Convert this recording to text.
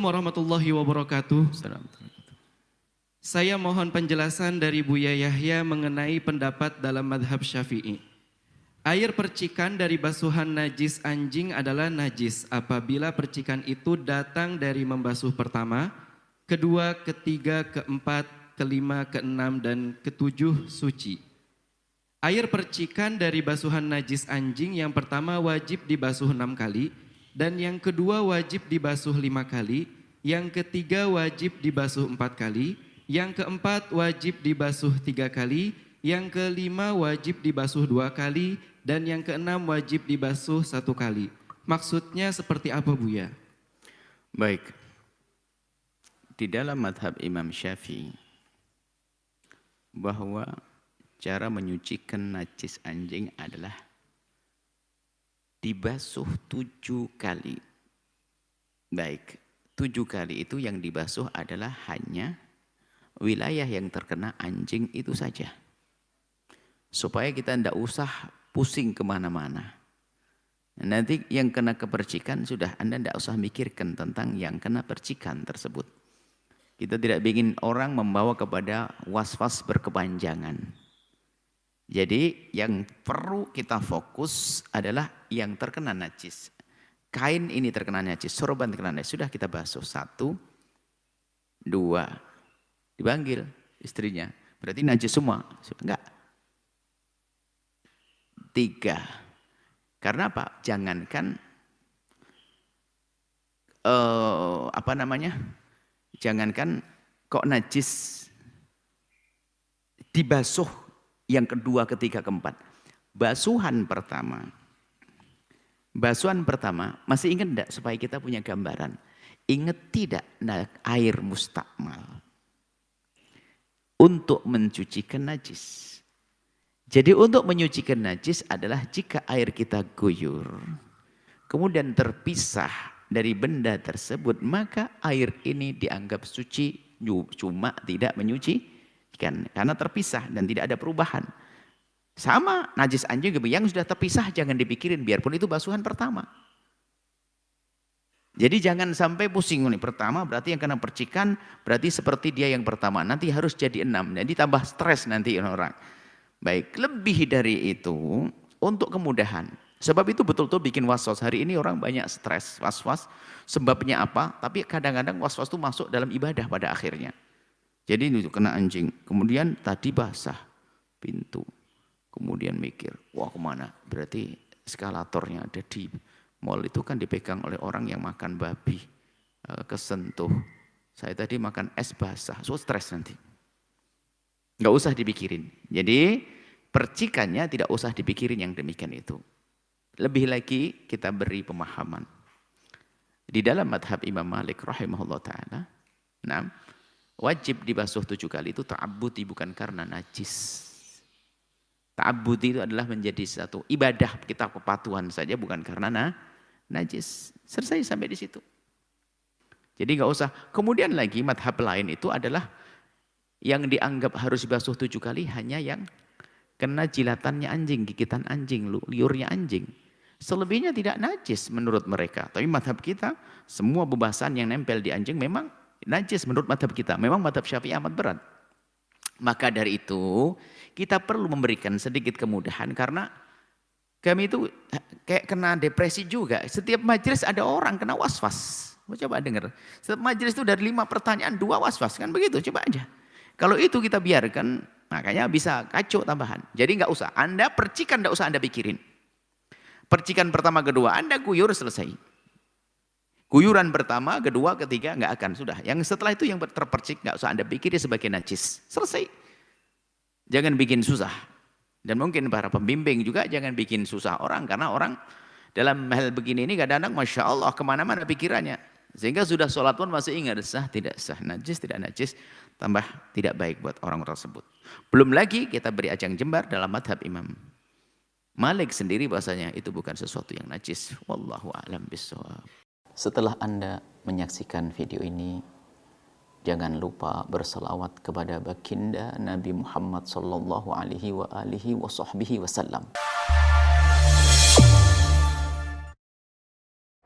warahmatullahi wabarakatuh. Saya mohon penjelasan dari Buya Yahya mengenai pendapat dalam madhab Syafi'i. Air percikan dari basuhan najis anjing adalah najis apabila percikan itu datang dari membasuh pertama, kedua, ketiga, keempat, kelima, keenam, dan ketujuh suci. Air percikan dari basuhan najis anjing yang pertama wajib dibasuh 6 kali, dan yang kedua wajib dibasuh 5 kali, yang ketiga wajib dibasuh 4 kali, yang keempat wajib dibasuh 3 kali, yang kelima wajib dibasuh 2 kali, dan yang keenam wajib dibasuh 1 kali. Maksudnya seperti apa, Buya? Baik, di dalam madhab Imam Syafi'i bahwa cara menyucikan najis anjing adalah dibasuh 7 kali. Baik, 7 kali itu yang dibasuh adalah hanya wilayah yang terkena anjing itu saja. Supaya kita tidak usah pusing kemana-mana. Nanti yang kena kepercikan sudah Anda tidak usah mikirkan tentang yang kena percikan tersebut. Kita tidak ingin orang membawa kepada was-was berkepanjangan. Jadi yang perlu kita fokus adalah yang terkena najis. Kain ini terkena najis, sorban terkena najis. Sudah kita basuh 1, 2, dipanggil istrinya. Berarti najis semua. Enggak. 3. Karena apa? Jangankan jangankan kok najis dibasuh yang kedua, ketiga, keempat. Basuhan pertama masih ingat enggak supaya kita punya gambaran? Ingat tidak air mustakmal untuk mencucikan najis. Jadi untuk menyucikan najis adalah jika air kita guyur, kemudian terpisah dari benda tersebut, maka air ini dianggap suci, cuma tidak menyucikan karena terpisah dan tidak ada perubahan. Sama najis anjing yang sudah terpisah jangan dipikirin, biarpun itu basuhan pertama. Jadi jangan sampai pusing nih, pertama berarti yang kena percikan berarti seperti dia yang pertama, nanti harus jadi 6, jadi tambah stres nanti orang. Baik, lebih dari itu untuk kemudahan. Sebab itu betul-betul bikin was-was. Hari ini orang banyak stres, was-was. Sebabnya apa? Tapi kadang-kadang was-was itu masuk dalam ibadah pada akhirnya. Jadi ini kena anjing. Kemudian tadi basah pintu. Kemudian mikir, wah kemana? Berarti eskalatornya ada di mall itu kan dipegang oleh orang yang makan babi. Kesentuh. Saya tadi makan es basah. So stres nanti. Nggak usah dipikirin. Jadi percikannya tidak usah dipikirin yang demikian itu. Lebih lagi kita beri pemahaman. Di dalam madhab Imam Malik rahimahullah ta'ala, wajib dibasuh 7 kali itu ta'abbudi, bukan karena najis. Ta'abbudi itu adalah menjadi satu ibadah kita, kepatuhan saja, bukan karena najis. Selesai sampai di situ. Jadi nggak usah. Kemudian lagi madhab lain itu adalah yang dianggap harus dibasuh 7 kali hanya yang kena jilatannya anjing, gigitan anjing, liurnya anjing. Selebihnya tidak najis menurut mereka. Tapi madhab kita, semua bebasan yang nempel di anjing memang najis menurut madhab kita. Memang madhab Syafi'i amat berat. Maka dari itu, kita perlu memberikan sedikit kemudahan karena kami itu kayak kena depresi juga. Setiap majelis ada orang kena was-was. Coba dengar. Setiap majelis itu dari 5 pertanyaan, 2 was-was. Kan begitu, coba aja. Kalau itu kita biarkan, makanya bisa kacau tambahan. Jadi nggak usah. Anda percikan nggak usah Anda pikirin. Percikan pertama, kedua, Anda guyur selesai. Guyuran pertama, kedua, ketiga, nggak akan. Sudah. Yang setelah itu yang terpercik, nggak usah Anda pikirin sebagai najis. Selesai. Jangan bikin susah. Dan mungkin para pembimbing juga jangan bikin susah orang. Karena orang dalam hal begini ini kadang-kadang Masya Allah kemana-mana pikirannya. Sehingga sudah sholat pun masih ingat sah, tidak sah, najis, tidak najis. Tambah tidak baik buat orang tersebut. Belum lagi kita beri ajang jembar dalam madhab Imam Malik sendiri bahasanya itu bukan sesuatu yang najis. Wallahu a'lam bishawab. Setelah Anda menyaksikan video ini, jangan lupa berselawat kepada baginda Nabi Muhammad sallallahu alaihi wa alihi wa sahbihi wasallam.